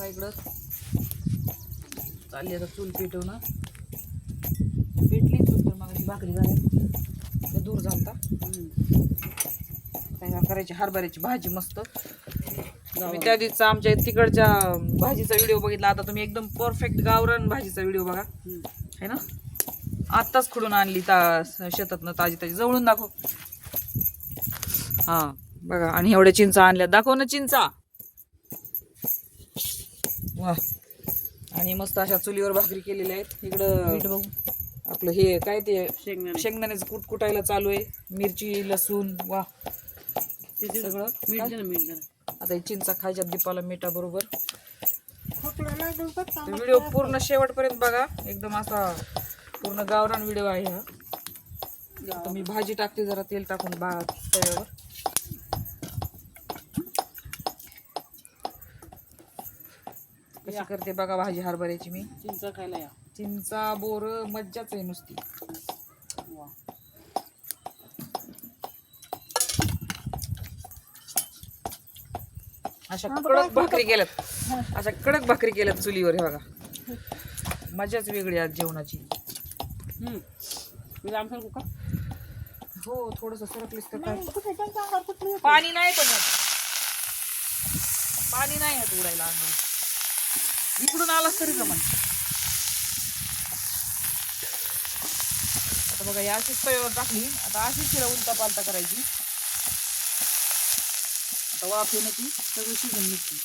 इकडं चालली आता चूल पेटवणं. पेटली चूल तर मग भाकरी झाल्या दूर झालता. करायची हरभऱ्याची भाजी मस्त. मी त्या दिवसा आमच्या तिकडच्या भाजीचा व्हिडिओ बघितला. आता तुम्ही एकदम परफेक्ट गावरान भाजीचा व्हिडिओ बघा है ना. आत्ताच खुडून आणली शेतातनं ताजी ताजी. जवळून दाखव. हा बघा. आणि एवढ्या चिंचा आणल्या. दाखव ना चिंचा. वा. आणि मस्त अशा चुलीवर भाकरी केलेल्या आहेत. इकडं बघू आपलं हे काय ते शेंगदाण्याचं कूट कुटायला चालू आहे. मिरची लसूण वा सगळं मीठ. आता ही चिंचा खायच्या दीपाला मिठा बरोबर. व्हिडिओ पूर्ण शेवटपर्यंत बघा. एकदम असा पूर्ण गावरान व्हिडिओ आहे हा. आता मी भाजी टाकते जरा तेल टाकून तव्यावर. कशी करते बघा भाजी हरभऱ्याची मी. चिंचा खायला या. चिंचा बोर मज्जाच आहे नुसती. अशा कडक भाकरी केल्यात. अशा कडक भाकरी केल्यात चुलीवर हे बघा. मजाच वेगळी आज जेवणाची. हो थोडस सरकलीस तर काय. पाणी नाही पण पाणी नाही येत उडायला अंगावर. इकडून आलास तरी जमन. आता बघा या अशीच तव्यावर टाकली. आता अशीच तिला उलटा पालटा करायची. आता वाफ येणं ती सगळी शिजून निघते.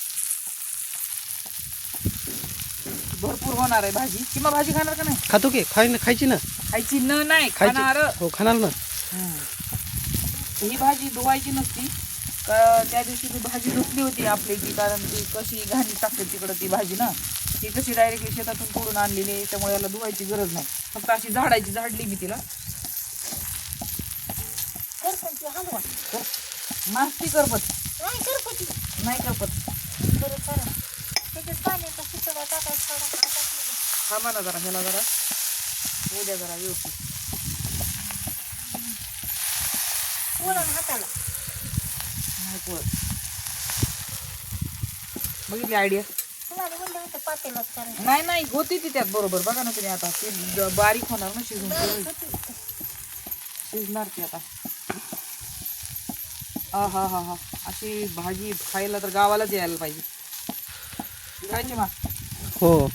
भरपूर होणार आहे भाजी. किंवा भाजी खाणार का नाही. खातो की खायची ना. खायची न नाही खाणार. हो खाणार ना. ही भाजी धुवायची नसती. त्या दिवशी मी भाजी धुतली होती आपली ती. कारण ती कशी घाणी टाकते तिकडं ती भाजी ना. ती कशी डायरेक्टली शेतातून तोडून आणलेली आहे. त्यामुळे याला धुवायची गरज नाही. फक्त अशी झाडली मी तिला. मास्ती करपत नाही करपत. थांबा ना जरा ह्याला जरा उद्या जरा व्यवस्थित. नाही पोळत. बघितली आयडिया. नाही होती ती त्यात बरोबर. बघा ना तुम्ही आता ती बारीक होणार ना शिजून. शिजणार ती आता. हा अशी भाजी खायला तर गावालाच यायला पाहिजे. खायची मा. हो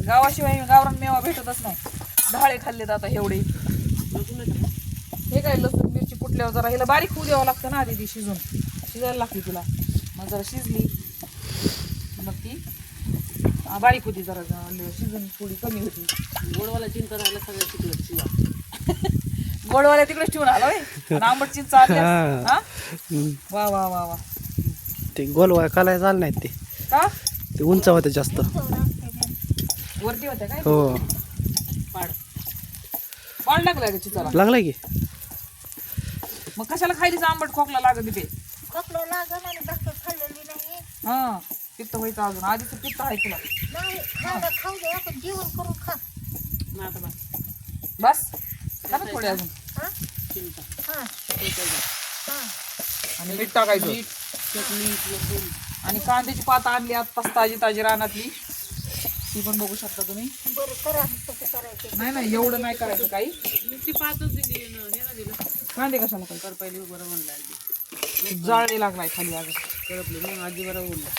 गावाशिवाय गावरान मेवा भेटतच नाही. ढाळे खाल्लेत आता एवढे. हे काय लसूण मिरची कुटल्यावर जरा हिला बारीक होऊ द्यावं लागतं ना आधी. ती शिजायला लागते तिला. मग जरा शिजली मग ती बारीक होती. जरा शिजून थोडी कमी होती. गोडवाला चिंचा राहिला सगळ्या तिकडे शिवा. गोडवाला तिकडेच ठेवून आला आंबट चिंचा आणल्या. वा वा वा वा. ते गोलवा कालाय झालं नाही. ते का ते उंच होते जास्त. वरती होत्या काय. हो पाड लागलाय चिंचाला. लागलाय की. मग कशाला खायचं आंबट खोकला लागत तिथे. खोकला लागल आणि डॉक्टर खाल्लेली नाही. हा पित्त व्हायचं अजून. आधीच पित्त आहे तुला. नाही खाऊ दे. आपण जेवण करून खा. बस का थोडे अजून. आणि मीठ टाकायचं. आणि कांद्याची पात आणली आत्ताच ताजी रानातली. ती पण बघू शकता तुम्ही. बरं करा कसं करायचं. नाही एवढं नाही करायचं काही. ती पातच दिली दिलं. कांदे कशाला काही. तर पहिले बरं म्हणलं जाळले लागलाय खाली अगं. करपले मग आजी बरं बोललं.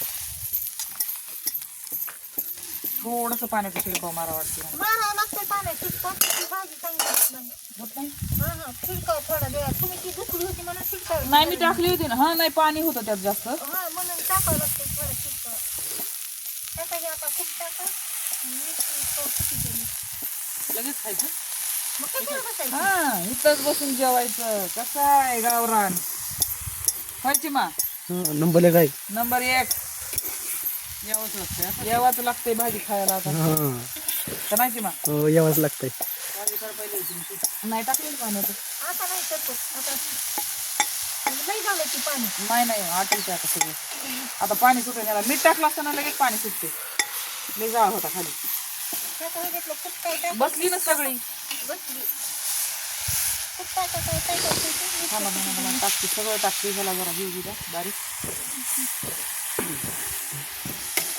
थोडस पाण्याचा शिडकाव मारा वाटते मला. मारावं लागतं पाण्याची. ती भाजी चांगली होत नाही. होत नाही. शिडकाव थोडा वेळा. तुम्ही ती दुखली होती म्हणून शिडकाव. नाही मी टाकली होती ना. हा नाही पाणी होतं त्यात जास्त. म्हणून टाकावं लागतं थोडं शिडकाव. त्याचा हे आता खूप टाका. लगेच खायचं. मग कशाला बसायचं. हा इथंच बसून जेवायचं. कसं आहे गावरान. व्हायची मा. नंबर एक आहे. नंबर 1. यावंच लागतं. यावाच लागतंय भाजी खायला आता. का नाही मा. हो यावंच लागतंय. भाजी कर पहिले होती. नाही टाकली पाण्यात. आता नाही करतो. आता नाही झालं की पाणी. नाही आटलते आता सगळं. आता पाणी सुटेल. त्याला मीठ टाकलं असताना लगेच पाणी सुटते. लय जाळ होता खाली. त्याचा घेतलं खूप काय टाक. बसली ना सगळी. बसली खूप काय टाकते सगळं टाकते. ह्याला जरा घेऊ द्या बारीक.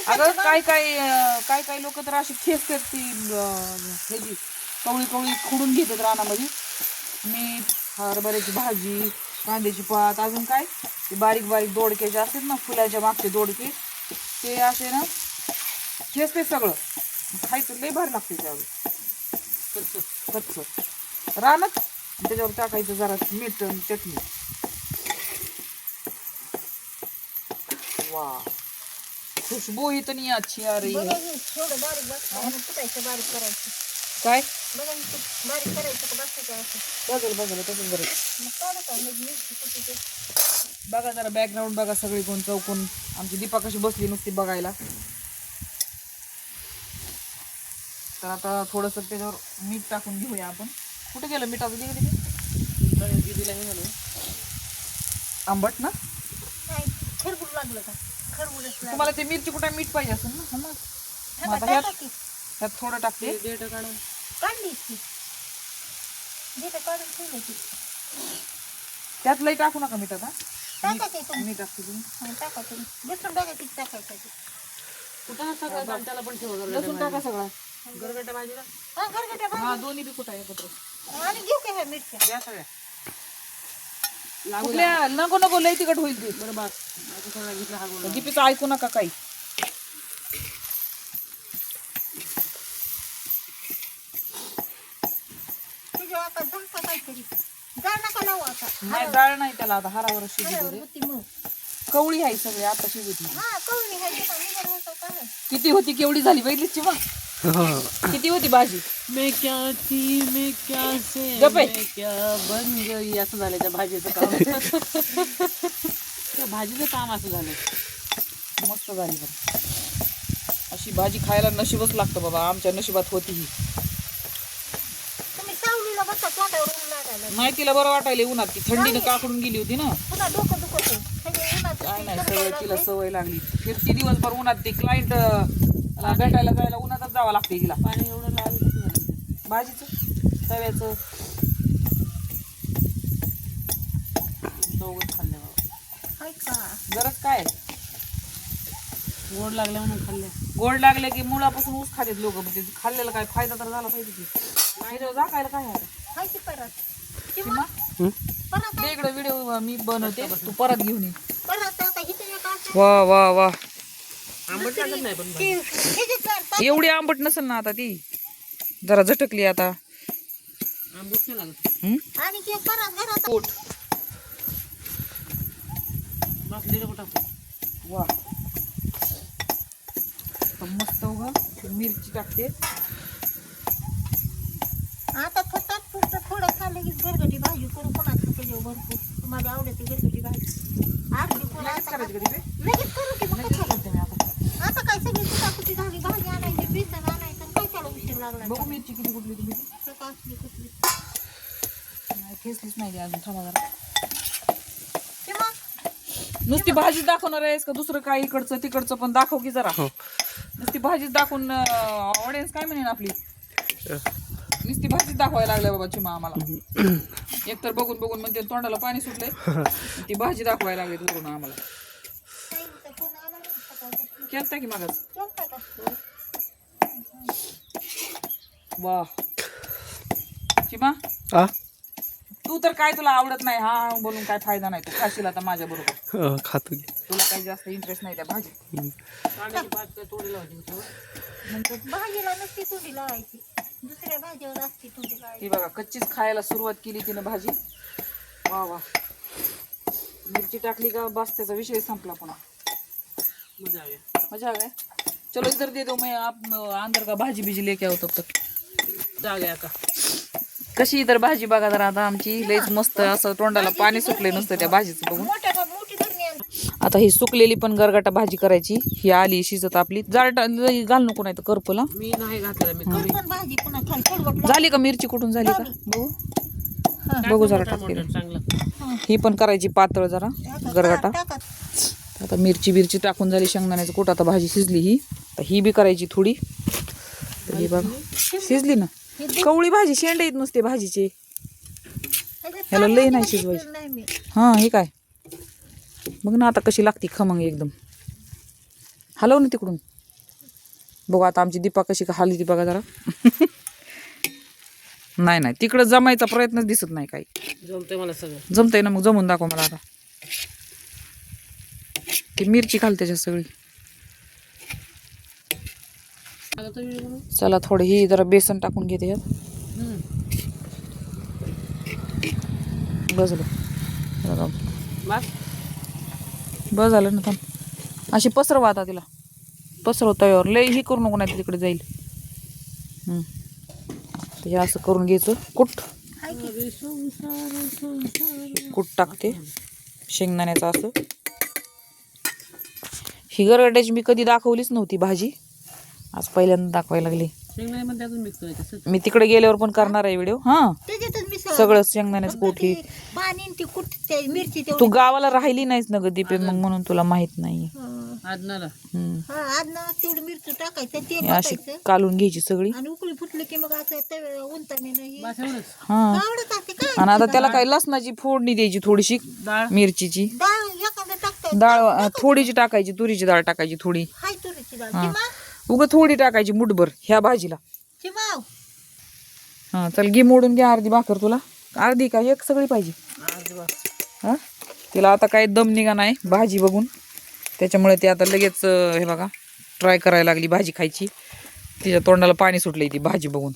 अगं काय काय लोक तर अशी खेच करते ह्याची कवळी कवळी खुडून घेतात रानामध्ये. मीठ, हरभऱ्याची भाजी, कांद्याची पात, अजून काय ते बारीक बारीक दोडके जे असतात ना फुलाच्या मागचे दोडके, ते असे ना खेचते सगळं. खायचं लय भारी लागते त्यावेळी कच्च रानात. त्याच्यावर टाकायचं जरा मीठ आणि चटणी. वा खुशबू इतनी अच्छी आ रही बघा है. हे थोडं बारीक बसतं कुटायचं बारीक करायचं. काय बघा हे बारीक करायचं का बसतं असं. बघायला तसंच बरं. मग काढू का मग मिरची कुठे बघा जरा बॅकग्राऊंड बघा सगळी चौकून. आमची दीपा कशी बसली नुसती बघायला. तर आता थोडंसं त्याच्यावर मीठ टाकून घेऊया आपण. कुठे गेलं मीठाचं तिकडे दिदीला हे झालं आंबट ना. काय खरबूज लागलं का खरबूजच लागलं. तुम्हाला ते मिरची कुठे मीठ पाहिजे असेल ना. मग हा, आता टाका की. ह्यात थोडं टाकते. ते डेट काढून काढलीच की जिथं काढून ठेवलं की त्यात लई टाकू नका मीठ. आता टाका की तुम्ही. मी टाकते तुम्ही हा, टाका तुम्ही लसूण टाका किती टाकायचं ते. कुठं सगळं आणि त्याला पण ठेवा लसूण टाका सगळा. गरगट्या भाजीला हा गरगट्या हा भाजी. दोन्ही बी कुठं एकत्र. आणि घेऊ का ह्या मिरच्या. द्या सगळ्या लागू कुठल्या नको लई तिखट होईल ते. बरं बस आता सगळ्या घेतला हा गोळा. दीपीचं ऐकू नका काही. तुझ्या आता झाका काहीतरी जा नका लावू आता. नाही डाळ नाही त्याला आता हरावर शिजू हऱ्यावर दे. होती मग. कवळी आहे सगळी आता शिजती. हा कवळी आहे ते पाणी गरम होतं काय. किती होती केवढी झाली बघितलीच चिमा. किती होती भाजी. मैं क्या थी मैं क्या से गप्प आहे. मैं क्या बन गई असं झालं त्या भाजीचं काम. त्या भाजीचं काम असं झालं. मस्त झाली बरं. अशी भाजी खायला नशीबच लागतं बाबा. आमच्या नशिबात होती ही. तुम्ही सावलीला बसा तोंडावर ऊन लागायला. नाही तिला बरं वाटायला उन्हात. ती थंडीनं काकडून गेली होती ना. पुन्हा डोकं दुखत आहे. सगळे उन्हाचं काय ते नाही करपायला सवय तिला लागलंय. सवय लागली. फिरती दिवसभर उन्हात. ती क्लायंट भेटायला जायला उन्हातच जावं लागते तिला. पाणी एवढं लाल कसं झालं. भाजीचं तव्याचं दोघंच खाल्ले बाबा. हाय का गरज काय. गोड लागल्या म्हणून खाल्ले. गोड लागले की मुळापासून ऊस खातात लोक. पण ते खाल्लेला काय फायदा तर झाला पाहिजे की. नाही तर जाकायला काय आहे. हाय की परत किंवा परत इकडे व्हिडिओ मी बनवते तू परत घेऊन ये. परत आता इथे एक असं वा वा वा. आंबट लागत नाही पण ते हे जे चार एवढी आंबट नसेल ना आता ती. जरा झटकली आता. आंबट नाही लागत. आणि ते परत घरात पोट. बसलेलं कुठं टाकू. वा तर मस्त उगा मिरची टाकते. आता फक्त पुरतं थोडं खाल्लं की गरगटी भाजी करू. कोणाचं त्याच्यावर भरपूर तुम्हाला आवडते गरगटी भाजी. अर्धी पुरं लगेच आता करायची का ती? लगेच करू की मग लगेच कशाला? करते मी आता. आता काय सगळी कुटाकुटी झाली. भाजी आणायची बेसन आणायचं आणि काय त्याला उशीर लागला. बघू मिरची किती कुठली तुम्ही. सगळं असली कुठली नाही खेचलीच नाही ती अजून. थांबा जरा. किंवा नुसती भाजी दाखवणार आहेस का दुसरं काय इकडचं तिकडचं पण दाखव की जरा. नुसती भाजीच दाखवून ऑडियन्स काय म्हणेन आपली. नुसती भाजीच दाखवायला लागल्या बाबा चिमा आम्हाला. एकतर बघून बघून म्हणजे तोंडाला पाणी सुटलंय. ती भाजी दाखवायला लागली वरून आम्हाला. ताईंचा फोन आला ना सकाळपासून. केलता की मागास. केलता का? वा चिमा आ तू तर काय तुला आवडत नाही हा बोलून काय फायदा नाही. तू खाशील आता माझ्या बरोबर. खातो की. तुला काही जास्त इंटरेस्ट नाही त्या भाजीत. कांद्याची पात काय तोडी लावली होती. नंतर भाजीला नसती तुझी लावायची. दुसऱ्या भाजीवर असती तुझी लावायची. ती बघा कच्चीच खायला सुरुवात केली तिनं भाजी. वा वा. मिरची टाकली का बस त्याचा विषय संपला पुन्हा. मजा आली. मजा आ गया. चलो इधर दे दो मैं आप अंदर का भाजी बिजी लेके आओ तब तक. जा गया का कशी इधर भाजी बघा जरा आता आमची लईच मस्त. असं तोंडाला पाणी सुटले नुसतं त्या भाजीचं बघून. मोठी धरणी आण. आता ही सुकलेली पण गरगाटा भाजी करायची. ही आली शिजत आपली. जाड घाल नको नाही तर करपला. मी नाही घातलेला. मी कमी पण भाजी पुन्हा खाली थोडं झाली का मिरची कुठून झाली का बघू. बघू जरा टाकते. चांगलं. ही पण करायची पातळ जरा गरगाटा. टाका. आता मिरची बिरची टाकून झाली. शेंगदाण्याचं कुठं आता भाजी शिजली ही. तर ही बी करायची थोडी. तर ही बघा शिजली ना. कवळी भाजी शेंड येत नुसते भाजीचे. ह्याला लई नाही शिजवायची. नाही मी हां हे काय बघ ना आता कशी लागती खमंग एकदम. हलव ना तिकडून. बघू आता आमची दीपा कशी का हाली ती बघा जरा. नाही नाही तिकडं जमायचा प्रयत्नच दिसत नाही काही. जमतंय मला सगळं. जमतंय ना मग जमून दाखव मला आता. ती मिरची घाल त्याच्यात सगळी. आता तुम्ही म्हणून. चला थोडं ही जरा बेसन टाकून घेते यात. बस झालं बस. बस झालं ना थांब. अशी पसरवा आता तिला. पसरव तव्यावर लय ही करू नको नाही तिकडे जाईल. तर हे असं करून घ्यायचं. कूट टाकते शेंगदाण्याचं असं. ही गरगड्याची मी कधी दाखवलीच नव्हती भाजी, आज पहिल्यांदा दाखवायला लागली. शेंगदाण्यामध्ये अजून मिक्स करायचं. मी तिकडे गेल्यावर पण करणार आहे व्हिडिओ. हा त्याच्यातच मी सगळं शेंगदाण्याचं कूट ही. पाणी आणि ती कुठते मिरची तू तेवढी. गावाला राहिली नाहीस ना ग दीपे, मग म्हणून तुला माहित नाही. आदनाला. आज ना तेवढी मिरची टाकायचं ते अशी टाकायचं कालून घ्यायची सगळी. आणि उकळी फुटली की मग आता ते उंताने नाही बस एवढंच. हा आवडत असते काय. आणि आता त्याला काय लसणाची फोडणी द्यायची थोडीशी, डाळ. मिरचीची डाळ एखादं टाकताय डाळ थोडीशी टाकायची, तुरीची डाळ टाकायची थोडी. हाय तुरीची डाळ. हा. चिमा उगं थोडी टाकायची मुठभर ह्या भाजीला. चिमाव हा चल घे मोडून घ्या अर्धी भाकर. तुला अर्धी का एक सगळी पाहिजे. हा तिला आता काही दम निघा नाही भाजी बघून, त्याच्यामुळे ती आता लगेच हे बघा ट्राय करायला लागली भाजी खायची. तिच्या तोंडाला पाणी सुटलंय ती भाजी बघून.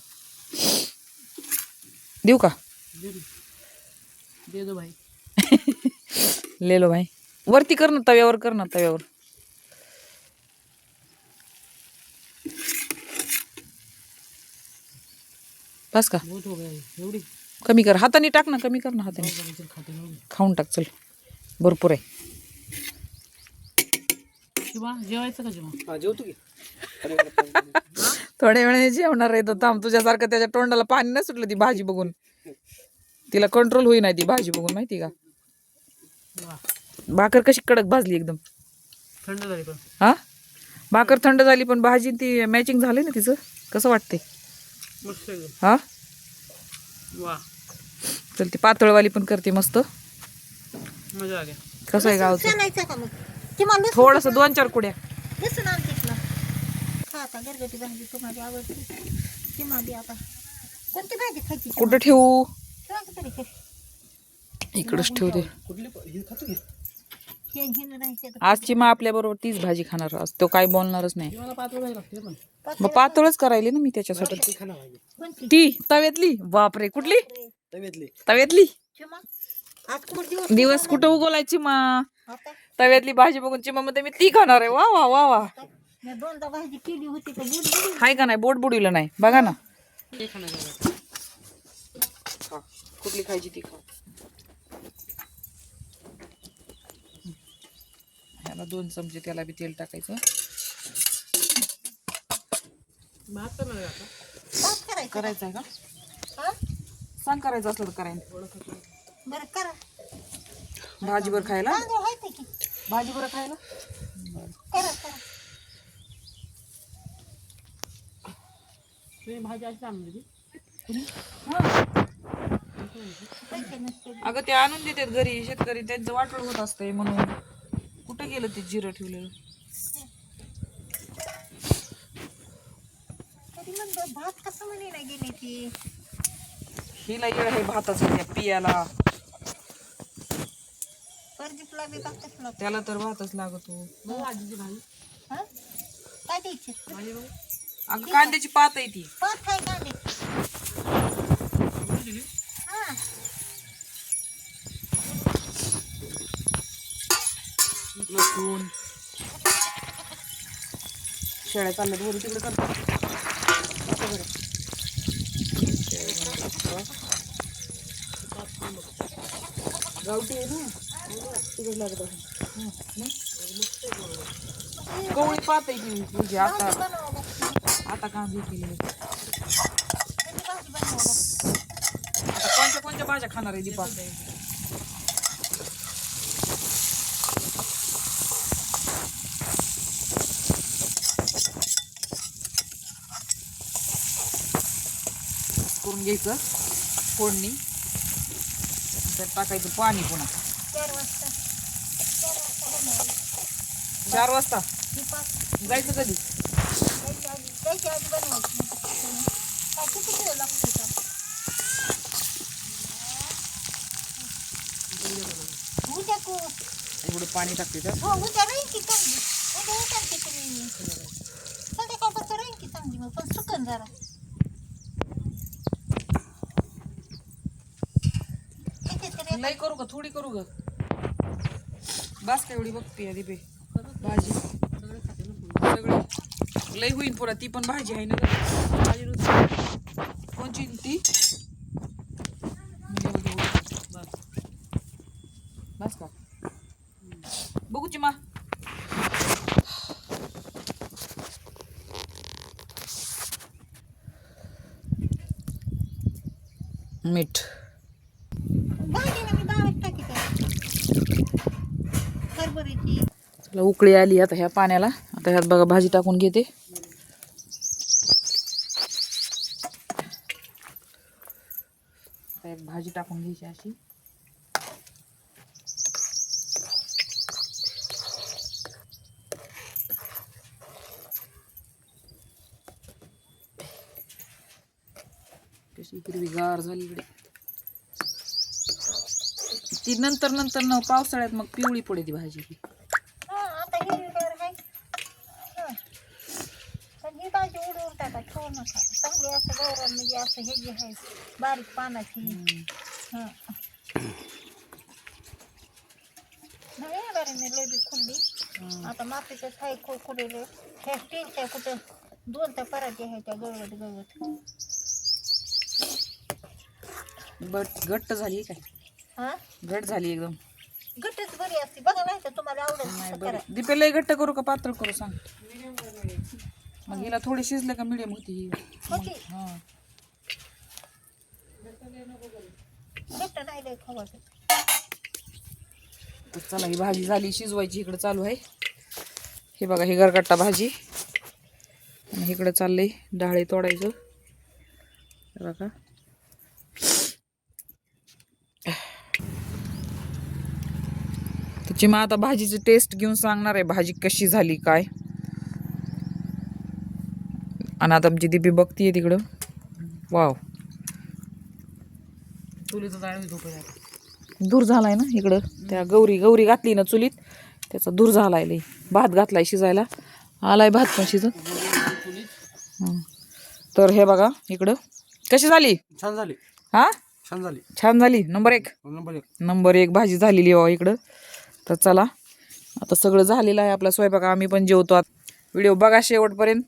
देऊ का? दे दो भाई. लेलो भाई. वरती कर ना तव्यावर, कर ना तव्यावर. बस का? बहुत हो गया एवढी. कमी कर हाताने, टाक ना कमी कर ना हाताने. खाऊन टाक चल, भरपूर आहे. शिवा जेवायचं का जेव्हा? हा जेवतो की. थोड्या वेळाने जेवणार आहे तर थांब. तुझ्यासारखं त्याच्या तोंडाला पाणी नाही सुटलं ती भाजी बघून. तिला कंट्रोल होईना ती भाजी बघून, माहिती का? वा. भाकर कशी कडक भाजली एकदम. थंड झाली पण. हा भाकर थंड झाली पण भाजी ती मॅचिंग झाली ना तिचं. कसं वाटते? मस्त एकदम. हा वा चल ती पातळवाली पण करते मस्त. मजा आ गया. कसं आहे गावचं? चालायचं का मग चिमा लसूण थोडस 2-4 कुड्या. लसूण आण तिथला. खा आता गरगटी भाजी तुम्हाला आवडते. चिमा दे आता. कोणती भाजी खायची? कुठं ठेवू? ठेवा की तरी घरी. इकडंच ठेवते. कुठली हे खातो की? हे घेऊन राहायचं तर. आजची मग आपल्या बरोबर तीच भाजी खाणार. आज तो काही बोलणारच नाही. मला पातळ भाजी लागते पण. मग पातळच करायली ना मी त्याच्यासाठी. ती खाना पाहिजे. कोणती? ती तव्यातली. बापरे कुठली? तव्यातली. तव्यातली. चिमा आज कुठे दिवस दिवस कुठं उगवलायची मा. आता तव्यातली भाजी बघून चिमा मध्ये मी ती खाणार आहे. वा वा वा वा. मी दोनदा भाजी केली होती तर बुडबुडी. हाय का नाही? बोट बुडविलं नाही बघा ना. ते खाणं जेवायचं. खा. कुठली खायची ती खा. ह्याला 2 चमचे त्याला बी तेल टाकायचं. भात तर नाही आता. भात करायचं. करायचं आहे का? हा? सांग करायचं असलं तर करायला. बरं करा. भाजीवर खायला. तांदूळ आहे की? भाजीवर खायला. करा करा. तुम्ही भाजी अशी आणली होती? पैसे नसते. अगं ते आणून देतात घरी शेतकरी, त्यांचं वाटोळ होत असतंय म्हणून. कुठं गेलं ते जिरं ठेवलेलं? तरी म्हणलं भात कसं म्हणे नाही गेली ती. हिला येळ आहे भाताचं त्या पियाला. परदीपला बी भातच लागतो. त्याला तर भातच लागतो. बघ आजीची भाजी. हा? काय द्यायची? भाजी बघ. अगं कांद्याची पात आहे ती. पाच आहे कांदे. हा. लसूण शेळ्या चालल्यात वरी तिकडे करतात. गावठी आहे ना तिकडे लागत आहे. कवळी पात आहे ती तुझी. आता बनवावं लागतं. आता कांदे केलेले. त्याची भाजी बनवावं लागतं. आता कोणत्या कोणत्या भाज्या खाणार आहे दीपा? करून घ्यायचं फोडणी. त्यात टाकायचं पाणी पुन्हा. 4 वाजता. 4 वाजता बनवावं. 4 वाजता ही पाच जायचं कधी? जायची आधी खायची आधी बनवायची काय किती वेळ लागतो का उद्या एवढं पाणी टाकते त्यात. हो उद्या राहील की चांगली उद्या उठाल की तुम्ही संध्याकाळपर्यंत राहील की चांगली मग पण सुकन जरा किती तरी लई करू का थोडी करू ग बस का एवढी बघते दीपे भाजी सगळे खाते ना कोणी. सगळी लई होईन पुरा ती पण भाजी आहे ना ग. भाजी नुसती कोणची ती बस. बस का बघूची मा मीठ भाजी ना मी बारीक टाकी हरभऱ्याची चला उकळी आली आता ह्या पाण्याला आता ह्यात बघा भाजी टाकून घेते आता एक भाजी टाकून घ्यायची अशी कशी हिरवीगार झाली इकडे ती नंतर न पावसाळ्यात मग पिवळी पडे ती भाजी ती हा आता हिरवीगार आहे हा पण ही भाजी उडवून टाका ठेवू नका चांगली असं गौरण म्हणजे असं हे जे आहे बारीक पानाची हा नाही येणार मी लई खुल्ली आता मातीचं थाई खुलेले ह्या स्टीलच्या कुठं 2 त्या पराठी आहे त्या गवत बट घट्ट झाली काय हा घट झाली एकदम घट्टच बरी असते बघा नाही तर तुम्हाला आवडेल नाही तसं बरं करा दीपेला लई घट्ट करू का पातळ करू सांग मग हिला थोडी शिजलं का मिडियम होती ही होती हा घट्ट नाही लय खवायचं तर चला ही भाजी झाली शिजवायची इकडे चालू आहे हे बघा ही गरगट्टा भाजी आणि इकडे चाललंय डाळे तोडायचं हे बघा त्याची मग आता भाजीची टेस्ट घेऊन सांगणार आहे भाजी कशी झाली काय आणि आता आमची दीपी बघतीये तिकडं वाव चुलीचं जाळ झोपे दूर झालाय ना इकडं त्या गौरी घातली ना चुलीत त्याचा दूर झालाय लई भात घातलाय शिजायला आलाय भात पण शिजत तर हे बघा इकडं कशी झाली छान झाली हा छान झाली छान झाली नंबर 1 नंबर 1 भाजी झालेली आहे इकडं तर चला आता सगळं झालेलं आहे आपला स्वयंपाक आम्ही पण जेवतो आता व्हिडिओ बघा शेवटपर्यंत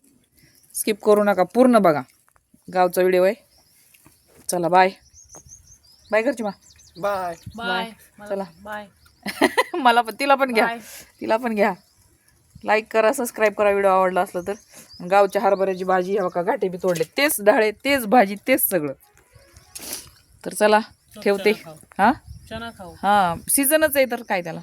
स्किप करू नका पूर्ण बघा गावचा व्हिडिओ आहे चला बाय बाय करची मा बाय बाय चला बाय मला पण तिला पण घ्या लाईक करा सबस्क्राईब करा व्हिडिओ आवडला असला तर गावच्या हरभऱ्याची भाजी हे बघा घाटे बी तोडले तेच डाळे तेच भाजी तेच सगळं तर चला ठेवते हा चना खाऊ हा सीझनच आहे तर काय त्याला